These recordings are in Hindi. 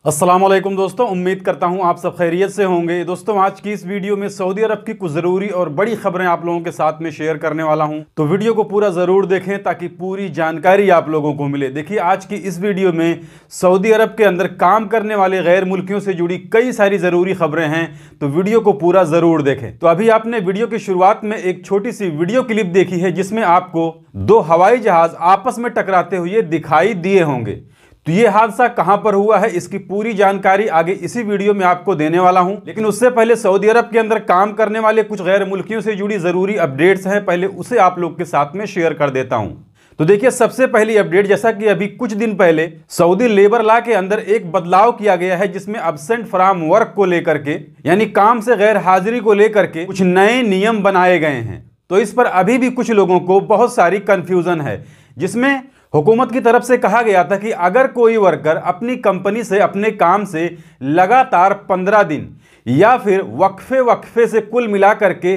अस्सलामुअलैकुम दोस्तों, उम्मीद करता हूं आप सब खैरियत से होंगे। दोस्तों, आज की इस वीडियो में सऊदी अरब की कुछ ज़रूरी और बड़ी खबरें आप लोगों के साथ में शेयर करने वाला हूं, तो वीडियो को पूरा ज़रूर देखें ताकि पूरी जानकारी आप लोगों को मिले। देखिए, आज की इस वीडियो में सऊदी अरब के अंदर काम करने वाले गैर मुल्कियों से जुड़ी कई सारी ज़रूरी खबरें हैं, तो वीडियो को पूरा ज़रूर देखें। तो अभी आपने वीडियो की शुरुआत में एक छोटी सी वीडियो क्लिप देखी है जिसमें आपको दो हवाई जहाज़ आपस में टकराते हुए दिखाई दिए होंगे। तो ये हादसा कहां पर हुआ है, इसकी पूरी जानकारी आगे इसी वीडियो में आपको देने वाला हूं। लेकिन उससे पहले सऊदी अरब के अंदर काम करने वाले कुछ गैर मुल्कियों से जुड़ी जरूरी अपडेट्स हैं, पहले उसे आप लोग के साथ में शेयर कर देता हूं। तो देखिए, सबसे पहली अपडेट, जैसा कि अभी कुछ दिन पहले सऊदी लेबर लॉ के अंदर एक बदलाव किया गया है जिसमें अब्सेंट फ्रॉम वर्क को लेकर के, यानी काम से गैर हाजिरी को लेकर के कुछ नए नियम बनाए गए हैं। तो इस पर अभी भी कुछ लोगों को बहुत सारी कंफ्यूजन है, जिसमें हुकूमत की तरफ से कहा गया था कि अगर कोई वर्कर अपनी कंपनी से अपने काम से लगातार 15 दिन या फिर वक्फे से कुल मिलाकर के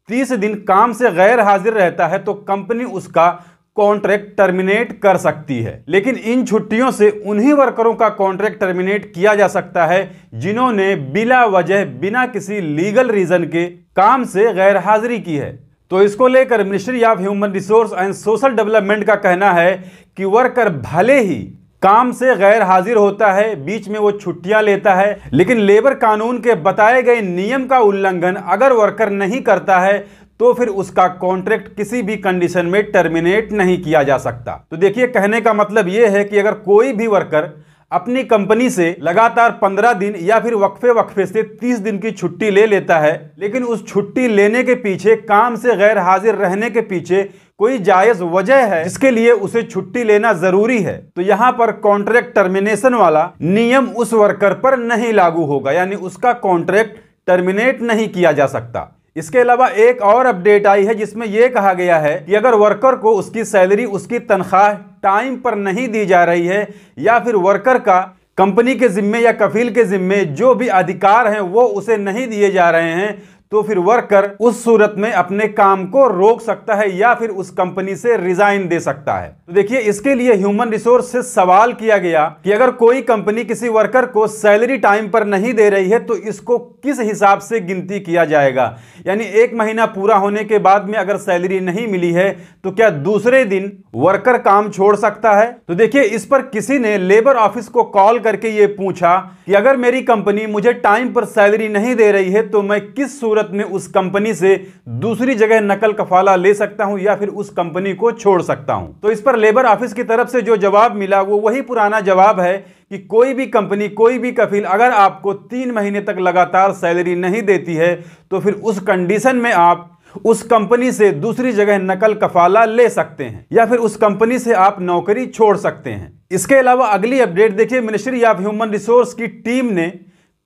30 दिन काम से गैर हाजिर रहता है तो कंपनी उसका कॉन्ट्रैक्ट टर्मिनेट कर सकती है। लेकिन इन छुट्टियों से उन्हीं वर्करों का कॉन्ट्रैक्ट टर्मिनेट किया जा सकता है जिन्होंने बिला वजह, बिना किसी लीगल रीजन के काम से गैर हाजिरी की है। तो इसको लेकर ministry of human resource and social development का कहना है कि वर्कर भले ही काम से गैर हाजिर होता है, बीच में वो छुट्टियां लेता है, लेकिन लेबर कानून के बताए गए नियम का उल्लंघन अगर वर्कर नहीं करता है तो फिर उसका कॉन्ट्रैक्ट किसी भी कंडीशन में टर्मिनेट नहीं किया जा सकता। तो देखिए, कहने का मतलब यह है कि अगर कोई भी वर्कर अपनी कंपनी से लगातार 15 दिन या फिर वक्फे से 30 दिन की छुट्टी ले लेता है, लेकिन उस छुट्टी लेने के पीछे, काम से गैर हाजिर रहने के पीछे कोई जायज वजह है जिसके लिए उसे छुट्टी लेना जरूरी है, तो यहां पर कॉन्ट्रैक्ट टर्मिनेशन वाला नियम उस वर्कर पर नहीं लागू होगा, यानी उसका कॉन्ट्रैक्ट टर्मिनेट नहीं किया जा सकता। इसके अलावा एक और अपडेट आई है जिसमें यह कहा गया है कि अगर वर्कर को उसकी सैलरी, उसकी तनख्वाह टाइम पर नहीं दी जा रही है या फिर वर्कर का कंपनी के जिम्मे या कफील के जिम्मे जो भी अधिकार हैं वो उसे नहीं दिए जा रहे हैं, तो फिर वर्कर उस सूरत में अपने काम को रोक सकता है या फिर उस कंपनी से रिजाइन दे सकता है। तो देखिए, इसके लिए ह्यूमन रिसोर्स से सवाल किया गया कि अगर कोई कंपनी किसी वर्कर को सैलरी टाइम पर नहीं दे रही है तो इसको किस हिसाब से गिनती किया जाएगा, यानी 1 महीना पूरा होने के बाद में अगर सैलरी नहीं मिली है तो क्या दूसरे दिन वर्कर काम छोड़ सकता है। तो देखिए, इस पर किसी ने लेबर ऑफिस को कॉल करके ये पूछा कि अगर मेरी कंपनी मुझे टाइम पर सैलरी नहीं दे रही है तो मैं किस सूरत में उस कंपनी से दूसरी जगह नकल कफाला ले सकता हूं या फिर उस कंपनी को छोड़ सकता हूं। तो इस पर लेबर ऑफिस की तरफ से जो जवाब मिला वो वही पुराना जवाब है कि कोई भी कंपनी, कोई भी कफील अगर आपको 3 महीने तक लगातार सैलरी नहीं देती है तो फिर उस कंडीशन में आप उस कंपनी से दूसरी जगह नकल कफाला ले सकते हैं या फिर उस कंपनी से आप नौकरी छोड़ सकते हैं। इसके अलावा अगली अपडेट देखिए, मिनिस्ट्री ऑफ ह्यूमन रिसोर्स की टीम ने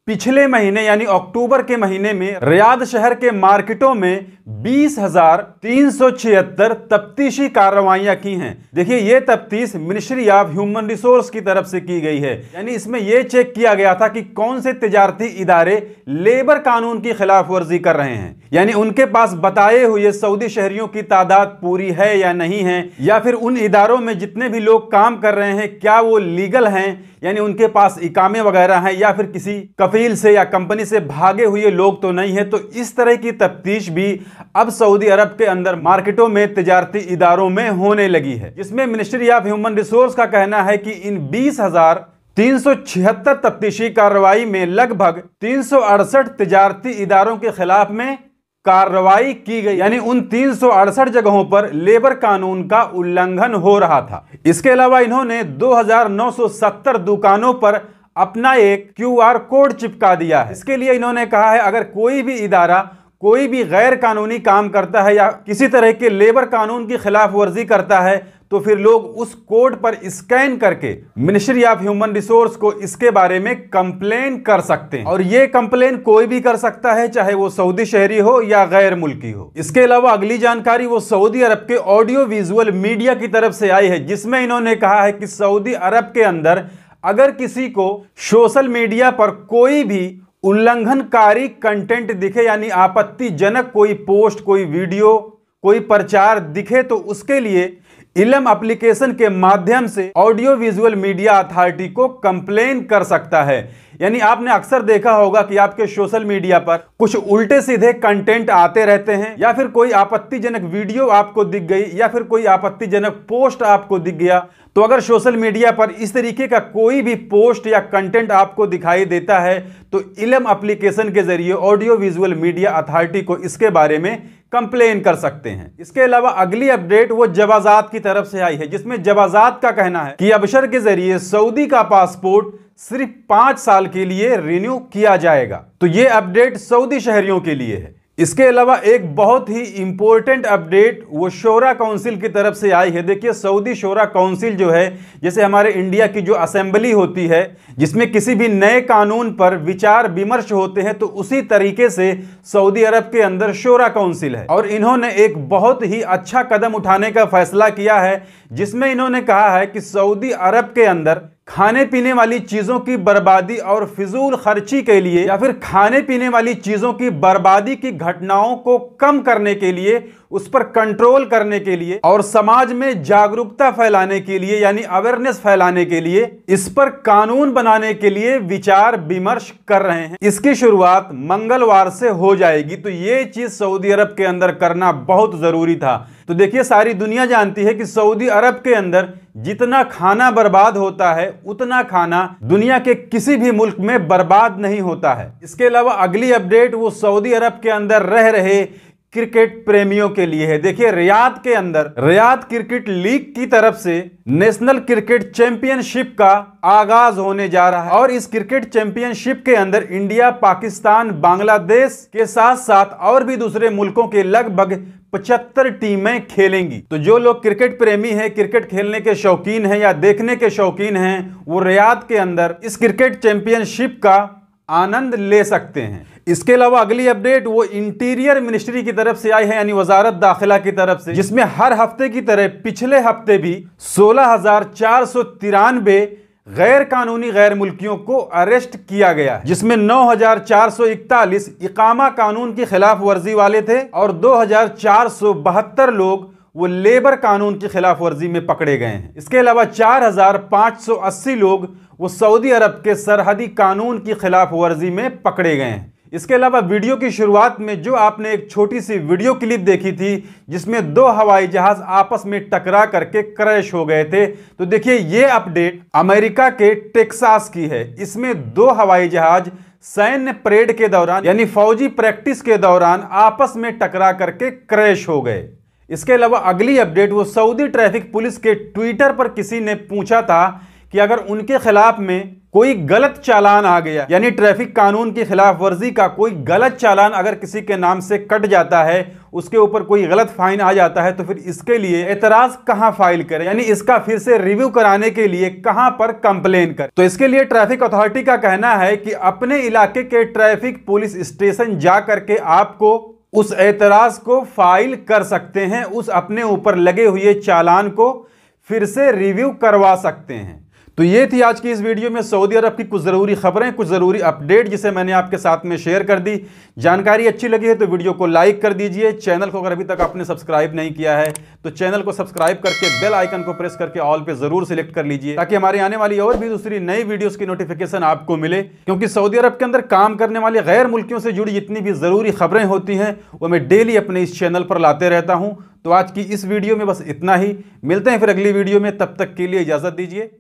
पिछले महीने यानी अक्टूबर के महीने में रियाद शहर के मार्केटों में 20,376 तफ्तीशी कार्रवाइयां की हैं। देखिए, ये तफ्तीश मिनिस्ट्री ऑफ ह्यूमन रिसोर्स की तरफ से की गई है, यानी इसमें यह चेक किया गया था कि कौन से तिजारती इदारे लेबर कानून की खिलाफ वर्जी कर रहे हैं, यानी उनके पास बताए हुए सऊदी शहरियों की तादाद पूरी है या नहीं है, या फिर उन इदारों में जितने भी लोग काम कर रहे हैं क्या वो लीगल हैं, यानी उनके पास इकामे वगैरह हैं या फिर किसी कफील से या कंपनी से भागे हुए लोग तो नहीं है। तो इस तरह की तफ्तीश भी अब सऊदी अरब के अंदर मार्केटों में, तिजारती इदारों में होने लगी है, जिसमें मिनिस्ट्री ऑफ ह्यूमन रिसोर्स का कहना है कि इन 20,376 तफ्तीशी कार्रवाई में लगभग 368 तिजारती इदारों के खिलाफ में कार्रवाई की गई, यानी उन 368 जगहों पर लेबर कानून का उल्लंघन हो रहा था। इसके अलावा इन्होंने 2,970 दुकानों पर अपना एक QR कोड चिपका दिया है। इसके लिए इन्होंने कहा है अगर कोई भी इदारा कोई भी गैर कानूनी काम करता है या किसी तरह के लेबर कानून की खिलाफ वर्जी करता है तो फिर लोग उस कोड पर स्कैन करके मिनिस्ट्री ऑफ ह्यूमन रिसोर्स को इसके बारे में कंप्लेन कर सकते हैं, और ये कंप्लेन कोई भी कर सकता है, चाहे वो सऊदी शहरी हो या गैर मुल्की हो। इसके अलावा अगली जानकारी वो सऊदी अरब के ऑडियो विजुअल मीडिया की तरफ से आई है, जिसमें इन्होंने कहा है कि सऊदी अरब के अंदर अगर किसी को सोशल मीडिया पर कोई भी उल्लंघनकारी कंटेंट दिखे, यानी आपत्तिजनक कोई पोस्ट, कोई वीडियो, कोई प्रचार दिखे, तो उसके लिए इलम एप्लीकेशन के माध्यम से ऑडियो विजुअल मीडिया अथॉरिटी को कंप्लेन कर सकता है। यानी आपने अक्सर देखा होगा कि आपके सोशल मीडिया पर कुछ उल्टे सीधे कंटेंट आते रहते हैं, या फिर कोई आपत्तिजनक वीडियो आपको दिख गई, या फिर कोई आपत्तिजनक पोस्ट आपको दिख गया। तो अगर सोशल मीडिया पर इस तरीके का कोई भी पोस्ट या कंटेंट आपको दिखाई देता है तो इलम एप्लीकेशन के जरिए ऑडियो विजुअल मीडिया अथॉरिटी को इसके बारे में कंप्लेन कर सकते हैं। इसके अलावा अगली अपडेट वो जवाजात की तरफ से आई है, जिसमें जवाजात का कहना है कि अबशर के जरिए सऊदी का पासपोर्ट सिर्फ 5 साल के लिए रिन्यू किया जाएगा। तो ये अपडेट सऊदी शहरियों के लिए है। इसके अलावा एक बहुत ही इंपॉर्टेंट अपडेट वो शोरा काउंसिल की तरफ से आई है। देखिए, सऊदी शोरा काउंसिल जो है, जैसे हमारे इंडिया की जो असेंबली होती है जिसमें किसी भी नए कानून पर विचार विमर्श होते हैं, तो उसी तरीके से सऊदी अरब के अंदर शोरा काउंसिल है। और इन्होंने एक बहुत ही अच्छा कदम उठाने का फैसला किया है, जिसमें इन्होंने कहा है कि सऊदी अरब के अंदर खाने पीने वाली चीजों की बर्बादी और फिजूल खर्ची के लिए, या फिर खाने पीने वाली चीजों की बर्बादी की घटनाओं को कम करने के लिए, उस पर कंट्रोल करने के लिए और समाज में जागरूकता फैलाने के लिए, यानी अवेयरनेस फैलाने के लिए, इस पर कानून बनाने के लिए विचार विमर्श कर रहे हैं। इसकी शुरुआत मंगलवार से हो जाएगी। तो ये चीज सऊदी अरब के अंदर करना बहुत जरूरी था। तो देखिए, सारी दुनिया जानती है कि सऊदी अरब के अंदर जितना खाना बर्बाद होता है उतना खाना दुनिया के किसी भी मुल्क में बर्बाद नहीं होता है। इसके अलावा अगली अपडेट वो सऊदी अरब के अंदर रह रहे क्रिकेट प्रेमियों के लिए है। देखिए, रियाद के अंदर रियाद क्रिकेट लीग की तरफ से नेशनल क्रिकेट चैंपियनशिप का आगाज होने जा रहा है। और इस क्रिकेट चैंपियनशिप के अंदर इंडिया, पाकिस्तान, बांग्लादेश के साथ साथ और भी दूसरे मुल्कों के लगभग 75 टीमें खेलेंगी। तो जो लोग क्रिकेट प्रेमी हैं, क्रिकेट खेलने के शौकीन हैं या देखने के शौकीन हैं, वो रियाद के अंदर इस क्रिकेट चैंपियनशिप का आनंद ले सकते हैं। इसके अलावा अगली अपडेट वो इंटीरियर मिनिस्ट्री की तरफ से आई है, यानी वजारत दाखिला की तरफ से, जिसमें हर हफ्ते की तरह पिछले हफ्ते भी 16,493 गैर कानूनी गैर मुल्कियों को अरेस्ट किया गया है, जिसमें 9,441 इकामा कानून की खिलाफ वर्जी वाले थे और 2,472 लोग वो लेबर कानून की खिलाफ वर्जी में पकड़े गए हैं। इसके अलावा 4,580 लोग वो सऊदी अरब के सरहदी कानून की खिलाफ वर्जी में पकड़े गए हैं। इसके अलावा वीडियो की शुरुआत में जो आपने एक छोटी सी वीडियो क्लिप देखी थी जिसमें 2 हवाई जहाज आपस में टकरा करके क्रैश हो गए थे, तो देखिए ये अपडेट अमेरिका के टेक्सास की है। इसमें 2 हवाई जहाज सैन्य परेड के दौरान, यानी फौजी प्रैक्टिस के दौरान आपस में टकरा करके क्रैश हो गए। इसके अलावा अगली अपडेट वो सऊदी ट्रैफिक पुलिस के ट्विटर पर किसी ने पूछा था कि अगर उनके खिलाफ में कोई गलत चालान आ गया, यानी ट्रैफिक कानून की खिलाफ वर्जी का कोई गलत चालान अगर किसी के नाम से कट जाता है, उसके ऊपर कोई गलत फाइन आ जाता है, तो फिर इसके लिए एतराज कहां फाइल करें, यानी इसका फिर से रिव्यू कराने के लिए कहां पर कंप्लेन करें। तो इसके लिए ट्रैफिक अथॉरिटी का कहना है कि अपने इलाके के ट्रैफिक पुलिस स्टेशन जा करके आपको उस एतराज को फाइल कर सकते हैं, उस अपने ऊपर लगे हुए चालान को फिर से रिव्यू करवा सकते हैं। तो ये थी आज की इस वीडियो में सऊदी अरब की कुछ ज़रूरी खबरें, कुछ ज़रूरी अपडेट जिसे मैंने आपके साथ में शेयर कर दी। जानकारी अच्छी लगी है तो वीडियो को लाइक कर दीजिए। चैनल को अगर अभी तक आपने सब्सक्राइब नहीं किया है तो चैनल को सब्सक्राइब करके बेल आइकन को प्रेस करके ऑल पे ज़रूर सिलेक्ट कर लीजिए, ताकि हमारे आने वाली और भी दूसरी नई वीडियोज़ की नोटिफिकेशन आपको मिले। क्योंकि सऊदी अरब के अंदर काम करने वाले गैर मुल्कियों से जुड़ी जितनी भी ज़रूरी खबरें होती हैं वो मैं डेली अपने इस चैनल पर लाते रहता हूँ। तो आज की इस वीडियो में बस इतना ही। मिलते हैं फिर अगली वीडियो में, तब तक के लिए इजाज़त दीजिए।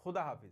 खुदा हाफिज।